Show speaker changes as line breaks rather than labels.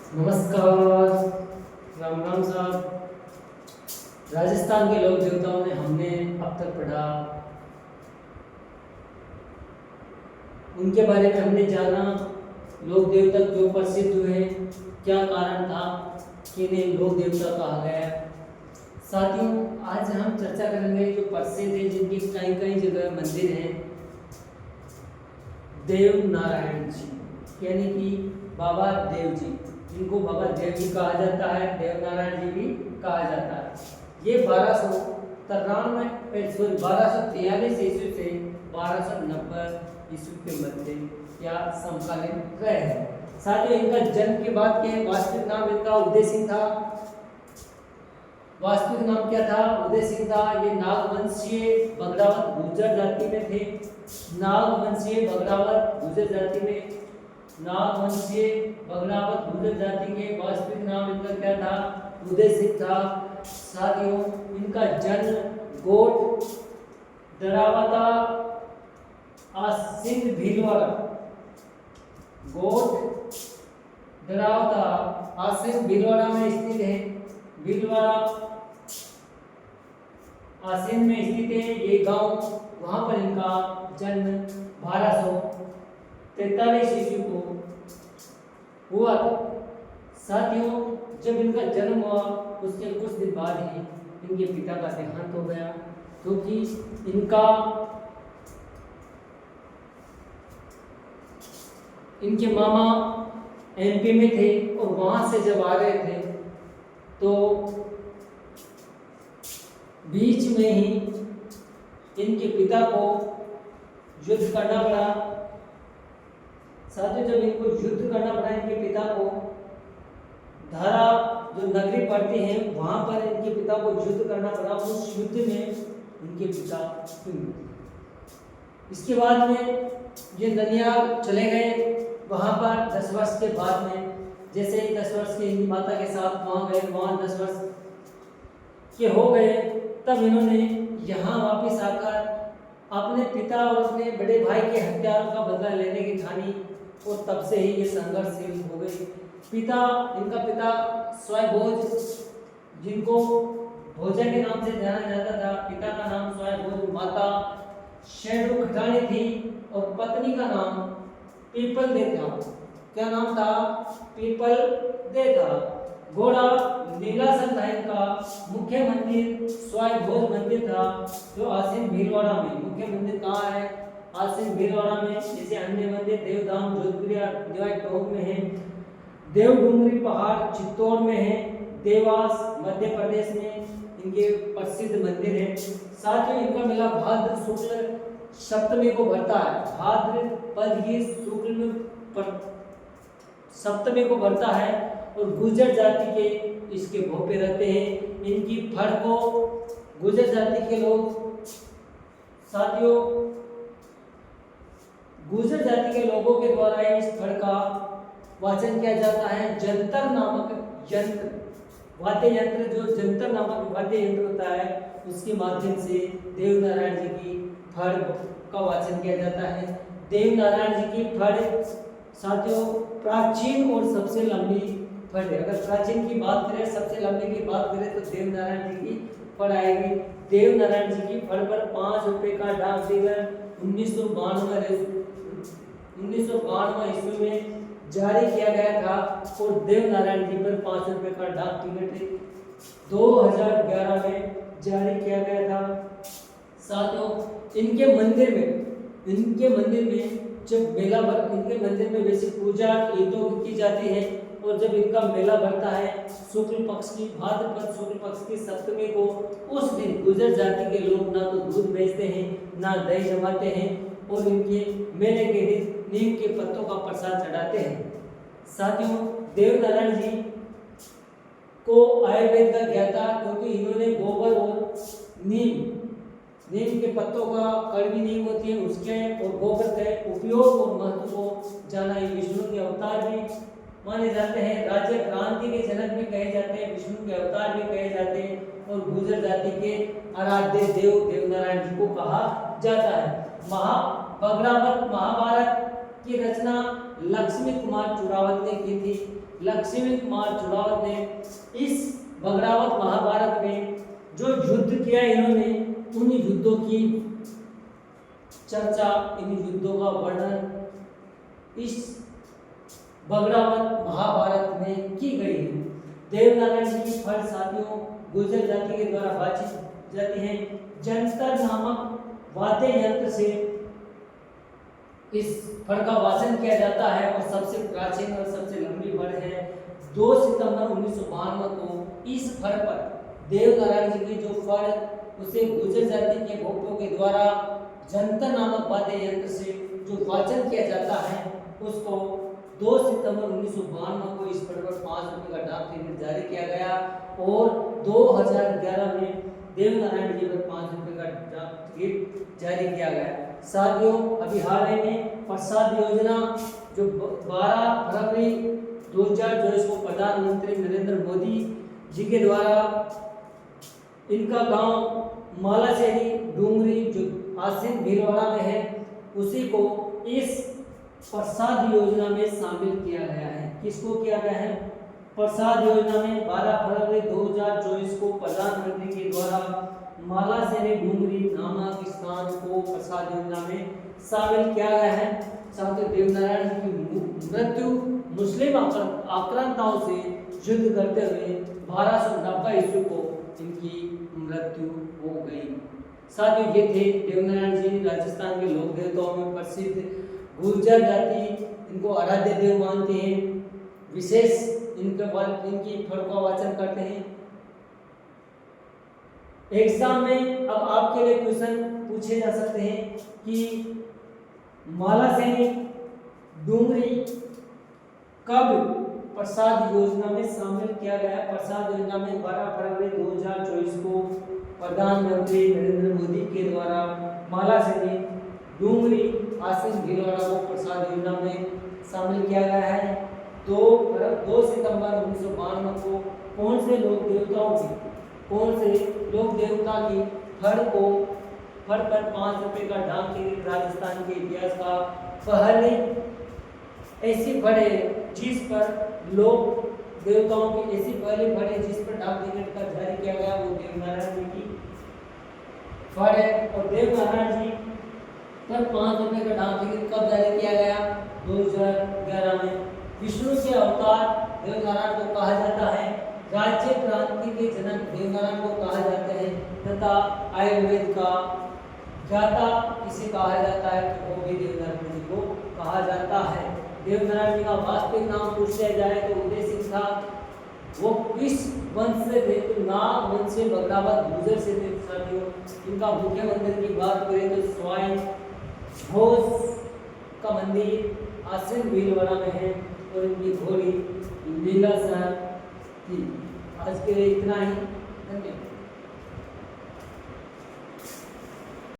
नमस्कार। राम राम साहब। राजस्थान के लोक देवताओं में हमने अब तक पढ़ा, उनके बारे में हमने जाना। लोक देवता क्यों प्रसिद्ध हुए, क्या कारण था कि इन्हें लोक देवता कहा गया। साथियों, आज हम चर्चा करेंगे जो प्रसिद्ध है, जिनकी कई कई जगह मंदिर हैं। देव नारायण जी यानी कि बाबा देव जी, जिनको बाबा देव जी कहा जाता है, देव नारायण जी भी कहा जाता है। ये 1243 ईस्वी से 1290 ईस्वी के मध्य या समकालीन रहे हैं। साथियों, इनका जन्म के बाद के वास्तविक नाम इनका उदय सिंह था। वास्तविक नाम क्या था? उदय सिंह था। ये नागवंशीय बगड़ावत गुर्जर जाति में थे। नागवंशीय बगड़ावत गुर्जर जाति में, नागवंशीय बगड़ावत गुर्जर जाति के वास्तविक नाम इनका क्या था? उदय सिंह था। साथियों, इनका जन्म गोट दरावता सिंध भीलवाड़ा, गोट दरावता आसिंध भीलवाड़ा में स्थित है। भीलवाड़ा आसिंध में स्थित है ये गांव। वहां पर इनका जन्म 1243 ईस्वी को हुआ था। साथियों, जब इनका जन्म हुआ उसके कुछ दिन बाद ही इनके पिता का देहांत हो गया, क्योंकि इनके मामा एमपी में थे और वहां से जब आ रहे थे तो बीच में ही इनके पिता को युद्ध करना पड़ा। साथियों, जब इनको युद्ध करना पड़ा इनके पिता को, धारा जो नगरी पड़ती है वहां पर इनके पिता को युद्ध करना पड़ा। उस युद्ध में इनके पिता इसके बाद में ये ननियाल चले गए। वहां पर 10 वर्ष के बाद में, जैसे ही 10 वर्ष के इनकी माता के साथ वहां गए, वहां 10 वर्ष के हो गए, तब इन्होंने यहाँ वापस आकर अपने पिता और अपने बड़े भाई के हत्यारों का बदला लेने की ठानी और तब से ही ये संघर्षशील हो गए। इनका पिता स्वयंभोज, जिनको भोजा के नाम से जाना जाता था, पिता का नाम स्वयंभोज, माता शेरू खटानी थी और पत्नी का नाम पीपल दे था। क्या नाम था? पीपल दे था। घोड़ा नीलासन था। इनका मुख्य मंदिर स्वयंभोज मंदिर था, जो आसिन भीलवाड़ा में। मुख्य मंदिर कहाँ है? आसिन भीलवाड़ा में। जैसे अन्य मंदिर देवधाम जोधपुर टोंक में है, देवडूंगरी पहाड़ चित्तौड़ में है, देवास मध्य प्रदेश में इनके प्रसिद्ध मंदिर है। साथ ही इनका मेला भाद्र शुक्ल सप्तमी को भरता है। भाद्रपद ही शुक्ल सप्तमी को भरता है और गुर्जर जाति के इसके भोपे रहते हैं। इनकी फड़ को गुर्जर जाति के लोग, साथियों, गुर्जर जाति के लोगों के द्वारा इस फड़ का वाचन किया जाता है। जंतर नामक यंत्र, वाद्य यंत्र, जो जंतर नामक वाद्य यंत्र होता है, उसके माध्यम से देव नारायण जी की फड़ का वाचन किया जाता है। देव नारायण जी की फड़ साथियों प्राचीन और सबसे लंबी फड़ है। अगर प्राचीन की बात करें, सबसे लंबी की बात करें तो देव नारायण जी की फड़ आएगी। देव नारायण जी की फड़ पर 5 रुपए का डाक टिकट 1992 ईस्वी में जारी किया गया था और देव नारायण जी पर 5 रुपए का डाक टिकट 2011 में जारी किया गया था। साथियों, इनके मंदिर में जब मेला इनके मंदिर में वैसे पूजा ईदों की जाती है और जब इनका मेला भरता है शुक्ल पक्ष की, भाद्रपद शुक्ल पक्ष की सप्तमी को, उस दिन गुर्जर जाति के लोग ना तो दूध बेचते हैं ना दही जमाते हैं और इनके मेले के दिन नीम के पत्तों का प्रसाद चढ़ाते हैं। साथियों, देव नारायण जी को आयुर्वेद का ज्ञाता, क्योंकि इन्होंने गोबर और नीम के पत्तों का, कड़वी नीम होती है उसके और गोबर के उपयोग और महत्व को जाना। ये विष्णु के अवतार भी माने जाते हैं, राज्य क्रांति के जनक भी कहे जाते हैं, विष्णु के अवतार भी कहे जाते हैं और गुर्जर जाति के आराध्य देव नारायण जी को कहा जाता है। बगड़ावत महाभारत की रचना लक्ष्मी कुमार चुरावत ने की थी। लक्ष्मी कुमार चुड़ावत ने इस बगड़ावत महाभारत में जो युद्ध किया इन्होंने, उन युद्धों की चर्चा, इन युद्धों का वर्णन इस बगड़ावत महाभारत में की गई है। देवनारायण जी की फल साथियों गुर्जर जाति के द्वारा बातचीत जाती है। जंतर नामक वाद्य यंत्र से इस फड़ का वाचन किया जाता है और सबसे प्राचीन और सबसे लंबी फड़ है। 2 सितंबर 1952 को इस फड़ पर देवनारायण जी की जो फड़ उसे गुर्जर जाति के भोक्तों के द्वारा जंतर नामक वाद्य यंत्र से जो वाचन किया जाता है उसको 2 सितंबर 1952 को इस फड़ पर 5 रुपए का डाक टिकट जारी किया गया और 2011 में देवनारायण जी पर 5 रुपए का डाक टिकट जारी किया गया। साथियों अभी हाल ही में प्रसाद योजना जो 12 फरवरी 2024 को प्रधानमंत्री नरेंद्र मोदी जी के द्वारा इनका गांव मालाशेरी डूंगरी जो आसिन भीलवाड़ा में है उसी को इस प्रसाद योजना में शामिल किया गया है। किसको किया गया है? प्रसाद योजना में 12 फरवरी 2024 को प्रधानमंत्री के द्वारा मालाशेरी डूंगरी नामक स्थान को प्रसाद योजना में शामिल किया गया है। साथ ही देवनारायण जी की मृत्यु मुस्लिम आक्रांताओं से युद्ध करते हुए 1290 ईस्वी को इनकी मृत्यु हो गई। साथ ही ये थे देवनारायण जी, राजस्थान के लोक देवताओं में प्रसिद्ध गुर्जर जाति इनको आराध्य देव मानते हैं, विशेष इनकी फड़ का वाचन करते हैं। एग्जाम में अब आपके लिए क्वेश्चन पूछे जा सकते हैं कि मालाशेरी डूंगरी कब प्रसाद योजना में शामिल किया गया? प्रसाद योजना में 12 फरवरी 2024 को प्रधानमंत्री नरेंद्र मोदी के द्वारा मालाशेरी डूंगरी आसिन भीलवाड़ा को प्रसाद योजना में शामिल किया गया है। 2 सितंबर 1952 को कौन से लोक देवता की फड़ पर 5 रुपए का डाक टिकट राजस्थान के इतिहास का पहले ऐसी फड़ है जिस पर लोक देवताओं की ऐसी पहली फड़ है जिस पर डाक टिकट का जारी किया गया, वो देवनारायण जी की फड़ है। और देवनारायण जी पर 5 रुपए का डाक टिकट कब जारी किया गया? 2011 में। विष्णु के अवतार देवनारायण को कहा जाता है, राज्य क्रांति के जनक देवनारायण को कहा जाता है तथा आयुर्वेद का ज्ञाता किसे कहा जाता है तो वो भी देवनारायण जी को कहा जाता है। देवनारायण जी का वास्तविक नाम पूछ लिया जाए तो उदय सिंह था। वो किस वंश से थे? तो नाग वंश से बगड़ावत गुर्जर से थे। साथियों इनका मुख्य मंदिर की बात करें तो स्वाइन घोष का मंदिर आसिन भीलवाड़ा में है और इनकी घोड़ी लीलासर थी। आज के लिए इतना ही, धन्यवाद।